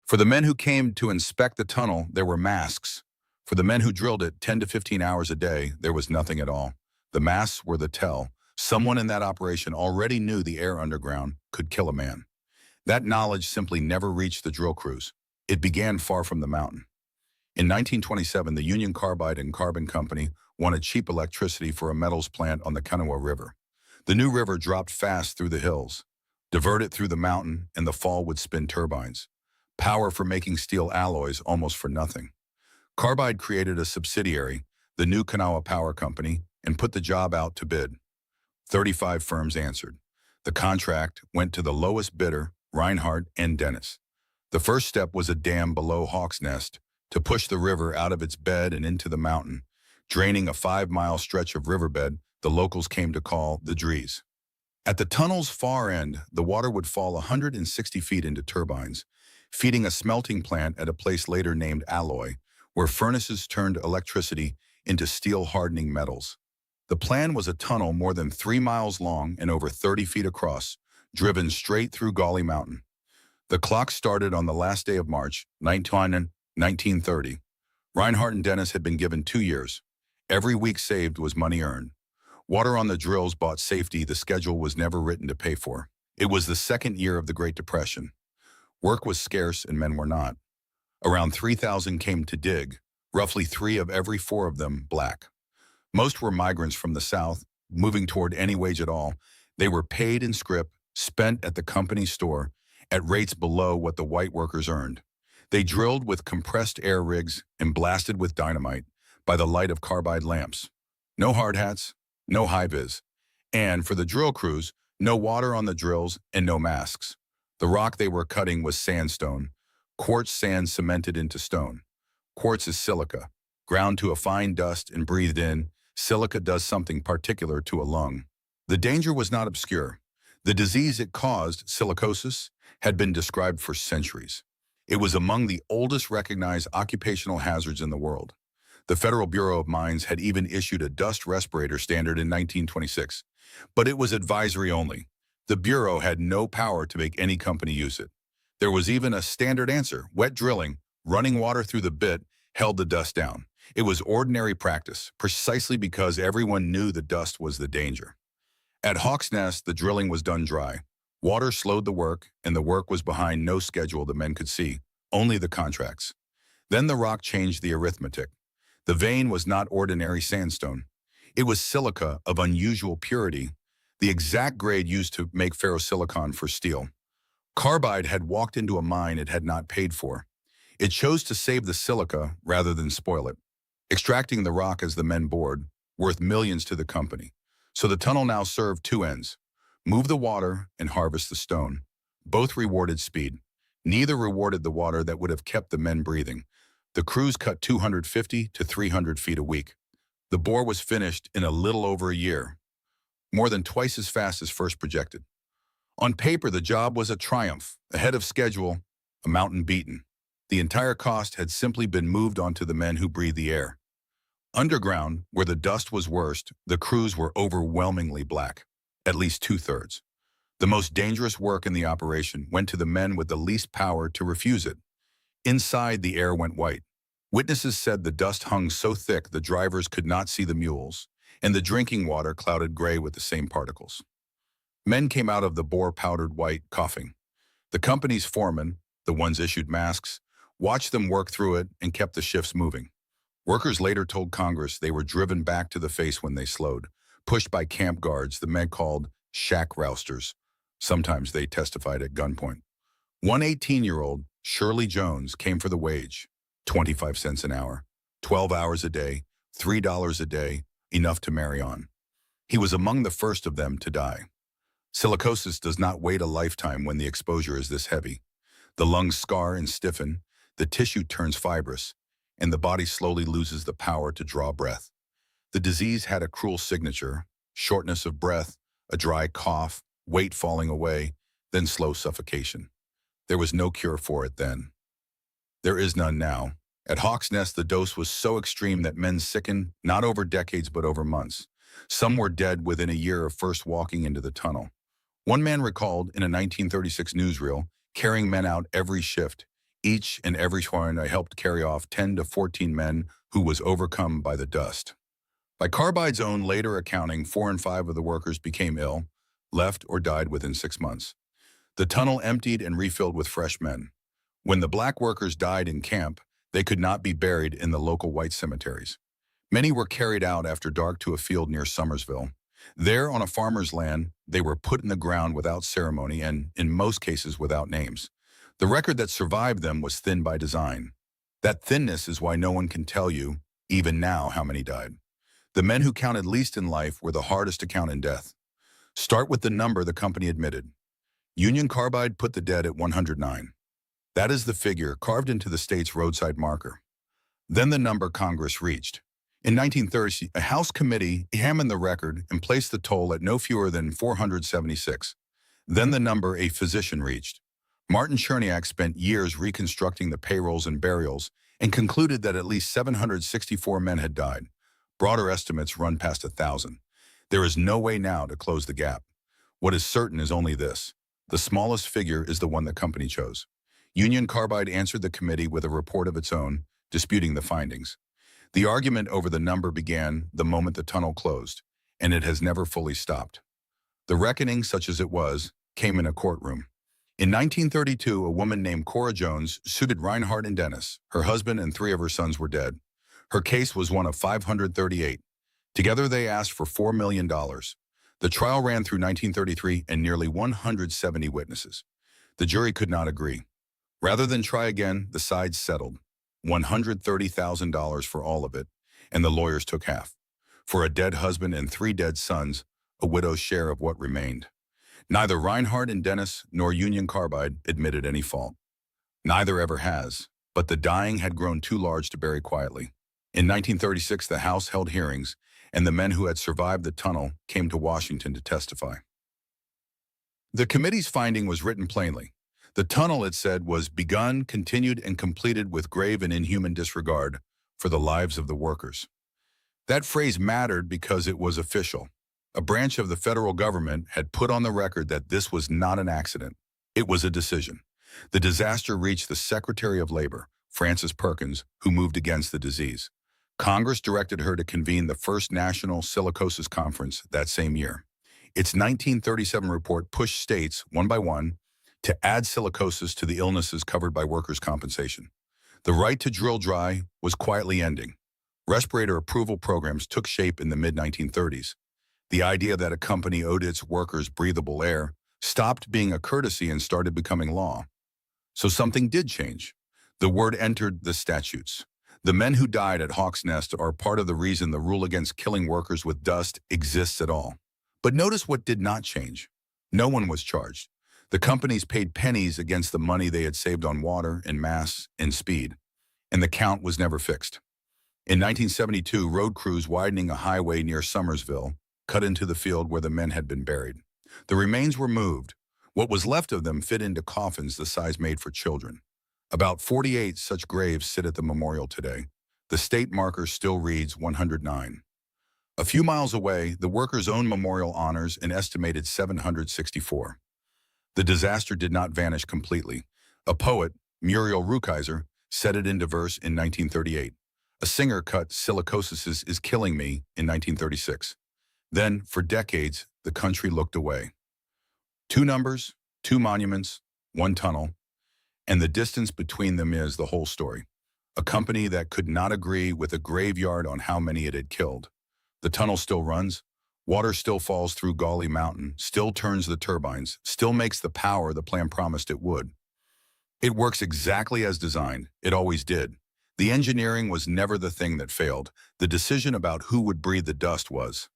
For the men who came to inspect the tunnel, there were masks. For the men who drilled it 10 to 15 hours a day, there was nothing at all. The masks were the tell. Someone in that operation already knew the air underground could kill a man. That knowledge simply never reached the drill crews. It began far from the mountain. In 1927, the Union Carbide and Carbon Company wanted cheap electricity for a metals plant on the Kanawha River. The new river dropped fast through the hills, diverted through the mountain, and the fall would spin turbines. Power for making steel alloys almost for nothing. Carbide created a subsidiary, the new Kanawha Power Company, and put the job out to bid. 35 firms answered. The contract went to the lowest bidder, Reinhardt and Dennis. The first step was a dam below Hawk's Nest to push the river out of its bed and into the mountain, draining a 5-mile stretch of riverbed the locals came to call the Drees. At the tunnel's far end, the water would fall 160 feet into turbines, feeding a smelting plant at a place later named Alloy, where furnaces turned electricity into steel-hardening metals. The plan was a tunnel more than 3 miles long and over 30 feet across, driven straight through Gauley Mountain. The clock started on the last day of March, 1930. Reinhardt and Dennis had been given 2 years. Every week saved was money earned. Water on the drills bought safety the schedule was never written to pay for. It was the second year of the Great Depression. Work was scarce and men were not. Around 3,000 came to dig, roughly 3 of every 4 of them black. Most were migrants from the South, moving toward any wage at all. They were paid in scrip, spent at the company store, at rates below what the white workers earned. They drilled with compressed air rigs and blasted with dynamite by the light of carbide lamps. No hard hats, no high-vis. And for the drill crews, no water on the drills and no masks. The rock they were cutting was sandstone, quartz sand cemented into stone. Quartz is silica. Ground to a fine dust and breathed in, silica does something particular to a lung. The danger was not obscure. The disease it caused, silicosis, had been described for centuries. It was among the oldest recognized occupational hazards in the world. The Federal Bureau of Mines had even issued a dust respirator standard in 1926, but it was advisory only. The Bureau had no power to make any company use it. There was even a standard answer: wet drilling, running water through the bit, held the dust down. It was ordinary practice, precisely because everyone knew the dust was the danger. At Hawk's Nest, the drilling was done dry. Water slowed the work, and the work was behind no schedule the men could see, only the contracts. Then the rock changed the arithmetic. The vein was not ordinary sandstone. It was silica of unusual purity, the exact grade used to make ferrosilicon for steel. Carbide had walked into a mine it had not paid for. It chose to save the silica rather than spoil it, extracting the rock as the men bored, worth millions to the company. So the tunnel now served 2 ends: move the water and harvest the stone. Both rewarded speed. Neither rewarded the water that would have kept the men breathing. The crews cut 250 to 300 feet a week. The bore was finished in a little over a year, more than twice as fast as first projected. On paper, the job was a triumph, ahead of schedule, a mountain beaten. The entire cost had simply been moved onto the men who breathed the air. Underground, where the dust was worst, the crews were overwhelmingly black, at least 2/3. The most dangerous work in the operation went to the men with the least power to refuse it. Inside, the air went white. Witnesses said the dust hung so thick the drivers could not see the mules, and the drinking water clouded gray with the same particles. Men came out of the bore powdered white, coughing. The company's foremen, the ones issued masks, watched them work through it and kept the shifts moving. Workers later told Congress they were driven back to the face when they slowed, pushed by camp guards the men called shack rousters. Sometimes they testified at gunpoint. One 18-year-old, Shirley Jones, came for the wage, 25 cents an hour, 12 hours a day, $3 a day, enough to marry on. He was among the first of them to die. Silicosis does not wait a lifetime when the exposure is this heavy. The lungs scar and stiffen, the tissue turns fibrous, and the body slowly loses the power to draw breath. The disease had a cruel signature: shortness of breath, a dry cough, weight falling away, then slow suffocation. There was no cure for it then. There is none now. At Hawk's Nest, the dose was so extreme that men sickened, not over decades but over months. Some were dead within a year of first walking into the tunnel. One man recalled in a 1936 newsreel carrying men out every shift, Each and every one I helped carry off 10 to 14 men who was overcome by the dust. By Carbide's own later accounting, 4 and 5 of the workers became ill, left or died within 6 months. The tunnel emptied and refilled with fresh men. When the black workers died in camp, they could not be buried in the local white cemeteries. Many were carried out after dark to a field near Summersville. There, on a farmer's land, they were put in the ground without ceremony and, in most cases, without names. The record that survived them was thin by design. That thinness is why no one can tell you, even now, how many died. The men who counted least in life were the hardest to count in death. Start with the number the company admitted. Union Carbide put the dead at 109. That is the figure carved into the state's roadside marker. Then the number Congress reached. In 1930, a House committee examined the record and placed the toll at no fewer than 476. Then the number a physician reached. Martin Cherniak spent years reconstructing the payrolls and burials and concluded that at least 764 men had died. Broader estimates run past 1,000. There is no way now to close the gap. What is certain is only this. The smallest figure is the one the company chose. Union Carbide answered the committee with a report of its own, disputing the findings. The argument over the number began the moment the tunnel closed, and it has never fully stopped. The reckoning, such as it was, came in a courtroom. In 1932, a woman named Cora Jones sued Reinhardt and Dennis. Her husband and 3 of her sons were dead. Her case was one of 538. Together they asked for $4 million. The trial ran through 1933 and nearly 170 witnesses. The jury could not agree. Rather than try again, the sides settled. $130,000 for all of it, and the lawyers took half. For a dead husband and 3 dead sons, a widow's share of what remained. Neither Reinhardt and Dennis nor Union Carbide admitted any fault. Neither ever has, but the dying had grown too large to bury quietly. In 1936, the House held hearings, and the men who had survived the tunnel came to Washington to testify. The committee's finding was written plainly. The tunnel, it said, was begun, continued, and completed with grave and inhuman disregard for the lives of the workers. That phrase mattered because it was official. A branch of the federal government had put on the record that this was not an accident. It was a decision. The disaster reached the Secretary of Labor, Frances Perkins, who moved against the disease. Congress directed her to convene the first National Silicosis Conference that same year. Its 1937 report pushed states, one by one, to add silicosis to the illnesses covered by workers' compensation. The right to drill dry was quietly ending. Respirator approval programs took shape in the mid-1930s. The idea that a company owed its workers breathable air stopped being a courtesy and started becoming law. So something did change. The word entered the statutes. The men who died at Hawk's Nest are part of the reason the rule against killing workers with dust exists at all. But notice what did not change. No one was charged. The companies paid pennies against the money they had saved on water and mass and speed, and the count was never fixed. In 1972, road crews widening a highway near Summersville cut into the field where the men had been buried. The remains were moved. What was left of them fit into coffins the size made for children. About 48 such graves sit at the memorial today. The state marker still reads 109. A few miles away, the workers' own memorial honors an estimated 764. The disaster did not vanish completely. A poet, Muriel Rukeyser, said it into verse in 1938. A singer cut "Silicosis is Killing Me" in 1936. Then, for decades, the country looked away. 2 numbers, 2 monuments, 1 tunnel, and the distance between them is the whole story. A company that could not agree with a graveyard on how many it had killed. The tunnel still runs, water still falls through Gauley Mountain, still turns the turbines, still makes the power the plan promised it would. It works exactly as designed. It always did. The engineering was never the thing that failed. The decision about who would breathe the dust was.